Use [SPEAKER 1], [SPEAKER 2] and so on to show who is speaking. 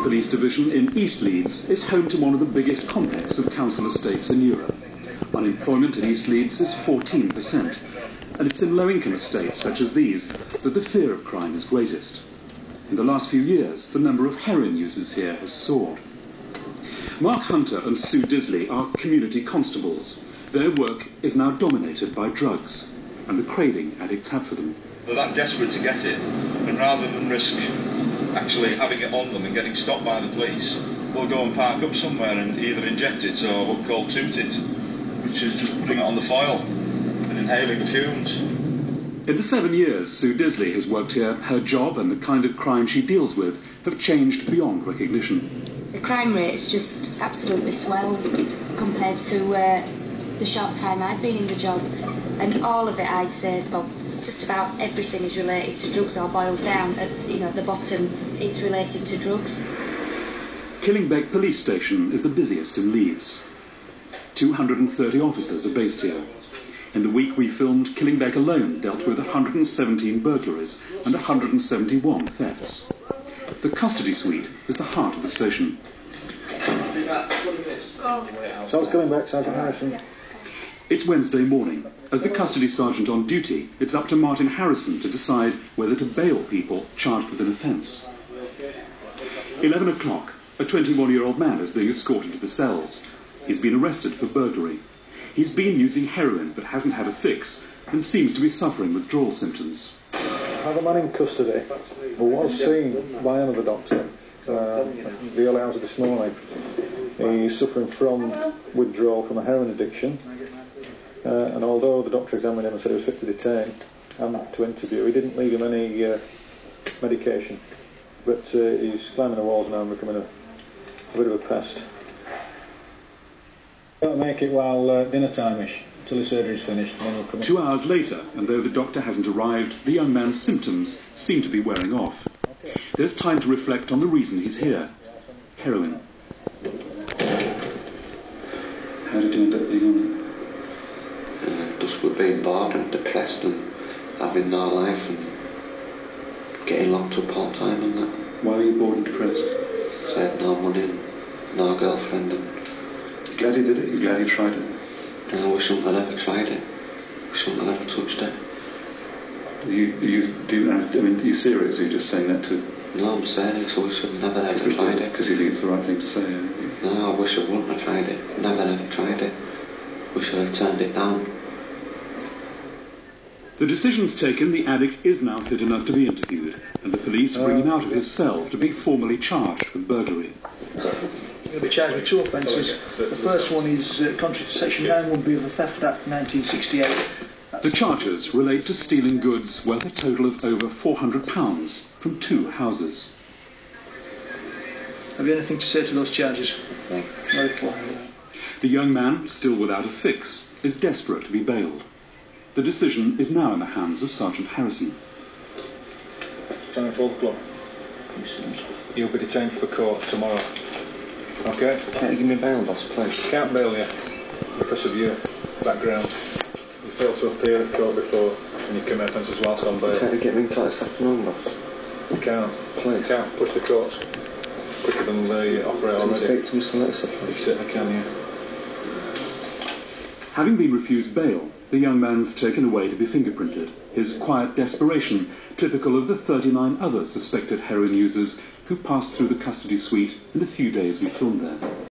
[SPEAKER 1] Police Division in East Leeds is home to one of the biggest complex of council estates in Europe. Unemployment in East Leeds is 14%, and it's in low-income estates such as these that the fear of crime is greatest. In the last few years, the number of heroin users here has soared. Mark Hunter and Sue Disley are community constables. Their work is now dominated by drugs and the craving addicts have for them.
[SPEAKER 2] They're that desperate to get it, and rather than risk actually having it on them and getting stopped by the police, we'll go and park up somewhere and either inject it or what we call toot it, which is just putting it on the foil and inhaling the fumes.
[SPEAKER 1] In the 7 years Sue Disley has worked here, her job and the kind of crime she deals with have changed beyond recognition.
[SPEAKER 3] The crime rate is just absolutely swelled compared to the short time I've been in the job, and all of it, I'd say, well, just about everything is related to drugs or boils down at the bottom. It's related to drugs.
[SPEAKER 1] Killingbeck police station is the busiest in Leeds. 230 officers are based here. In the week we filmed, Killingbeck alone dealt with 117 burglaries and 171 thefts. The custody suite is the heart of the station.
[SPEAKER 4] So it's Killingbeck, Sergeant Harrison.
[SPEAKER 1] It's Wednesday morning. As the custody sergeant on duty, it's up to Martin Harrison to decide whether to bail people charged with an offence. 11 o'clock. A 21-year-old man is being escorted to the cells. He's been arrested for burglary. He's been using heroin but hasn't had a fix and seems to be suffering withdrawal symptoms.
[SPEAKER 4] I have a man in custody who was seen by another doctor the early hours of this morning. He's suffering from withdrawal from a heroin addiction, and although the doctor examined him and said he was fit to detain and to interview, he didn't leave him any medication. But he's climbing the walls now and becoming a bit of a pest. Don't make it while dinner time-ish, till the surgery's finished, and then we'll come in.
[SPEAKER 1] 2 hours later, and though the doctor hasn't arrived, the young man's symptoms seem to be wearing off. There's time to reflect on the reason he's here. Heroin. How did you end up being on it?
[SPEAKER 5] Just with being bored and depressed and having no life and getting locked up all the time and that.
[SPEAKER 1] Why were you bored and depressed?
[SPEAKER 5] I had no money and no girlfriend. And
[SPEAKER 1] You glad you did it? You glad you tried it?
[SPEAKER 5] I wish I'd ever tried it. I wish I'd ever touched it.
[SPEAKER 1] Are you serious? Or are you just saying that to...
[SPEAKER 5] No, I'm serious. I wish I'd never ever tried it.
[SPEAKER 1] Because you think it's the right thing to say,
[SPEAKER 5] No, I wish I wouldn't have tried it. Never ever tried it. Wish I'd have turned it down.
[SPEAKER 1] The decision's taken, the addict is now fit enough to be interviewed, and the police bring him out of his cell to be formally charged with burglary.
[SPEAKER 6] He'll be charged with 2 offences. The first one is contrary to Section 9(1)(b) of the Theft Act 1968.
[SPEAKER 1] The charges relate to stealing goods worth a total of over £400 from 2 houses.
[SPEAKER 6] Have you anything to say to those charges?
[SPEAKER 5] No.
[SPEAKER 6] Very full.
[SPEAKER 1] The young man, still without a fix, is desperate to be bailed. The decision is now in the hands of Sergeant Harrison.
[SPEAKER 4] Time for the club. You'll be detained for court tomorrow. Okay?
[SPEAKER 5] Can't you give me a bail, boss, please?
[SPEAKER 4] Can't bail you because of your background. You failed to appear at court before and you commit offences whilst on bail.
[SPEAKER 5] Can't you get me in court this afternoon, boss?
[SPEAKER 4] You can't.
[SPEAKER 5] Please.
[SPEAKER 4] You can't push the courts quicker than they operate
[SPEAKER 5] Can you
[SPEAKER 4] already.
[SPEAKER 5] speak to Mr. Letson,
[SPEAKER 4] You
[SPEAKER 5] please?
[SPEAKER 4] certainly can, yeah.
[SPEAKER 1] Having been refused bail, the young man's taken away to be fingerprinted. His quiet desperation, typical of the 39 other suspected heroin users who passed through the custody suite in the few days we filmed there.